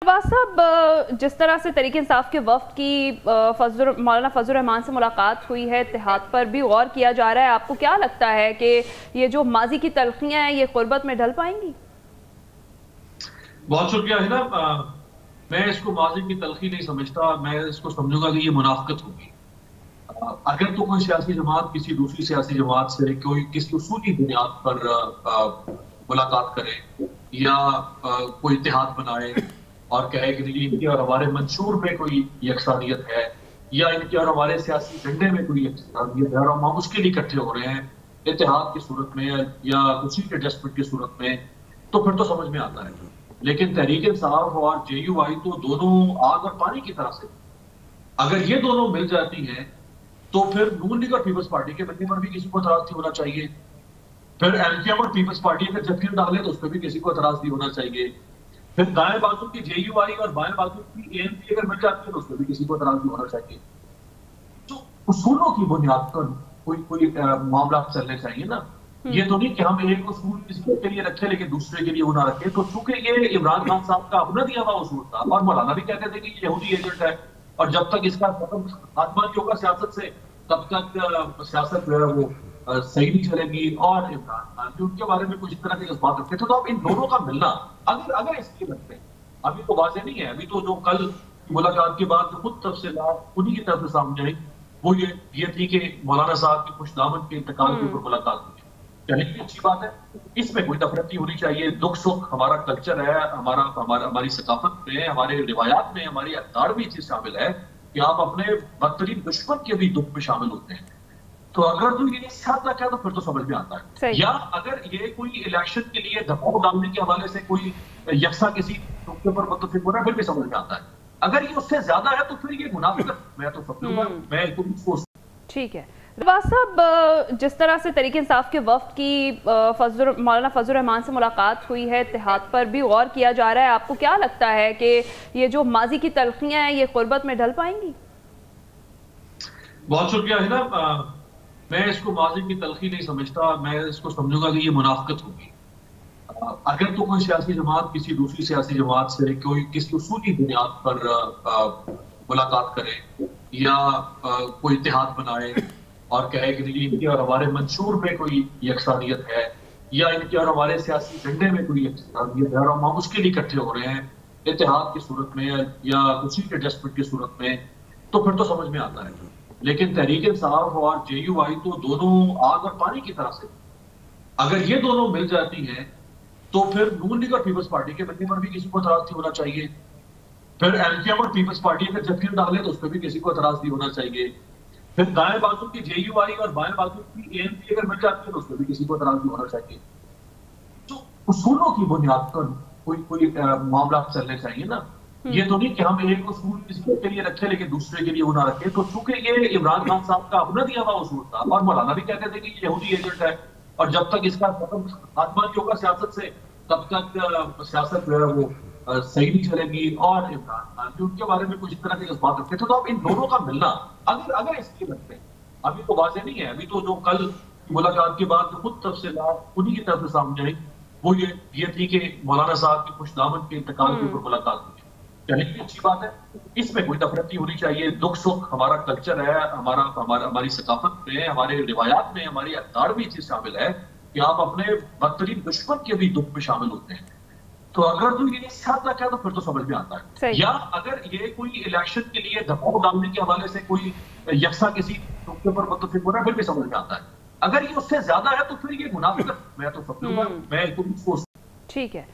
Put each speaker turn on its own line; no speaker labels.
साहब, जिस तरह से तहरीक इंसाफ के वफ्द की मौलाना फजल रहमान से मुलाकात हुई है, इत्तेहाद पर भी गौर किया जा रहा है, आपको क्या लगता है कि ये जो माजी की तलखियां हैं ये गुर्बत में ढल पाएंगी?
बहुत शुक्रिया है ना। मैं इसको माजी की तलखी नहीं समझता, मैं इसको समझूंगा कि ये मुनाफिकत होगी। अगर तो कोई सियासी जमात किसी दूसरी सियासी जमात से कोई किसी उसूली बुनियाद पर मुलाकात करे या कोई इत्तेहाद बनाए और कहे कि नहीं इनके और हमारे मंशूर में कोई यकसानियत है या इनके और हमारे सियासी झंडे में कोई यकसानियत है और हम उसके लिए इकट्ठे हो रहे हैं इत्तेहाद की सूरत में या उसी एडजस्टमेंट की सूरत में, तो फिर तो समझ में आता है। लेकिन तहरीक इंसाफ और जेयूआई तो दोनों आग और पानी की तरह से, अगर ये दोनों मिल जाती हैं तो फिर नून लीग और पीपल्स पार्टी के बनने पर भी किसी को एतराज नहीं होना चाहिए। फिर एलकेएम और पीपल्स पार्टी अगर जत्थियां डाले तो उस पर भी किसी को एतराज नहीं होना चाहिए। फिर दाएं बाजू की जेयूआई और बाएं बाजू की एएनपी अगर मिल जाती है तो उस पर भी किसी को एतराज नहीं होना चाहिए। तो उसूलों की बुनियाद पर कोई कोई मामला चलने चाहिए ना। ये तो नहीं कि हम एक उसूल किसी के लिए रखे लेकिन दूसरे के लिए वो ना रखे। तो चूंकि ये इमरान खान साहब का अपना दिया हुआ उसूल था और मौलाना भी कहते थे कि ये यहूदी एजेंट है और जब तक इसका खात्मा नहीं होगा सियासत से तब तक सियासत जो है वो सही नहीं चलेगी। और इमरान खान भी उनके बारे में कुछ इस तरह के जज्बात रखते थे। तो अब इन दोनों का मिलना अगर अगर इसके लगते हैं, अभी तो वाजे नहीं है, अभी तो जो कल मुलाकात के बाद जो खुद तफसीलात उन्हीं की तरफ से सामने आई वो ये थी कि मौलाना साहब की खुशदामद के इंतकाल के ऊपर मुलाकात हुई। चलिए भी अच्छी बात है, इसमें कोई नफरत नहीं होनी चाहिए। दुख सुख हमारा कल्चर है, हमारी सकाफत में, हमारे रिवायात में, हमारी अखबार में चीज शामिल है कि आप अपने बदतरीन दुश्मन के भी दुख में शामिल होते हैं। तो अगर तो ये साथ रखा तो फिर तो समझ में आता है। या अगर ये कोई इलेक्शन के लिए दबाव डालने के हवाले से कोई यकसा किसी नुक्ते पर मुत्तफिक हो रहा है फिर भी समझ में आता है। अगर ये उससे ज्यादा है तो फिर ये मुनाफिकत मैं तो समझूंगा। मैं इसको
ठीक है साहब, जिस तरह से तहरीक इंसाफ के वफ्द की मौलाना फजल रहमान से मुलाकात हुई है, इत्तेहाद पर भी गौर किया जा रहा है, आपको क्या लगता है कि ये जो माजी की तलखियां हैं ये गुर्बत में ढल पाएंगी?
बहुत शुक्रिया है ना। मैं इसको माजी की तलखी नहीं समझता, मैं इसको समझूंगा कि ये मुनाफिकत होगी। अगर तो कोई सियासी जमात किसी दूसरी सियासी जमात से कोई किसी उसूली बुनियाद पर मुलाकात करे या कोई इत्तेहाद बनाए और कहे कि नहीं इनके और हमारे मंशूर में कोई यकसानियत है या इनके और हमारे सियासी झंडे में कोई यकसानियत है और हम उसके लिए इकट्ठे हो रहे हैं इत्तेहाद की सूरत में या उसी एडजस्टमेंट की सूरत में, तो फिर तो समझ में आता है। लेकिन तहरीक इंसाफ और जेयूआई तो दोनों आग और पानी की तरह से, अगर ये दोनों मिल जाती हैं तो फिर नून लीग और पीपल्स पार्टी के बनने पर भी किसी को एतराज नहीं होना चाहिए। फिर एलकेएम और पीपल्स पार्टी अगर जत्थियां डाले तो उस पर भी किसी को एतराज नहीं होना चाहिए। फिर दाएं बाजू की जेयूआई और बाएं बाजू की एएनपी अगर मिल जाती है तो उस पर भी किसी को एतराज नहीं होना चाहिए। तो उसूलों की बुनियाद पर कोई कोई मामला चलने चाहिए ना। ये तो नहीं कि हम एक उसूल किसी के लिए रखे लेकिन दूसरे के लिए वो ना रखे। तो चूंकि ये इमरान खान साहब का अपना दिया हुआ उसूल था और मौलाना भी कहते थे कि ये यहूदी एजेंट है और जब तक इसका खात्मा नहीं होगा सियासत से तब तक सियासत जो है वो सही नहीं चलेगी। और इमरान खान भी उनके बारे में कुछ इस तरह के जज्बात रखते थे। तो अब इन दोनों का मिलना अगर अगर इसके लगते हैं, अभी तो वाजे नहीं है, अभी तो जो कल मुलाकात के बाद जो खुद तफसीलात उन्हीं की तरफ से सामने आई वो ये थी कि मौलाना साहब की खुशदामद के इंतकाल के ऊपर मुलाकात हुई। चलिए भी अच्छी बात है, इसमें कोई नफरत नहीं होनी चाहिए। दुख सुख हमारा कल्चर है, हमारी सकाफत में, हमारे रिवायात में, हमारी अखबार में चीज शामिल है कि आप अपने बदतरीन दुश्मन के भी दुख में शामिल होते हैं। तो अगर तो ये साथ रखा तो फिर तो समझ में आता है। या अगर ये कोई इलेक्शन के लिए दबाव डालने के हवाले से कोई यकसा किसी नुक्ते पर मुत्तफिक हो रहा है फिर भी समझ में आता है। अगर ये उससे ज्यादा है तो फिर ये मुनाफिकत मैं तो समझूंगा। मैं इसको
ठीक है।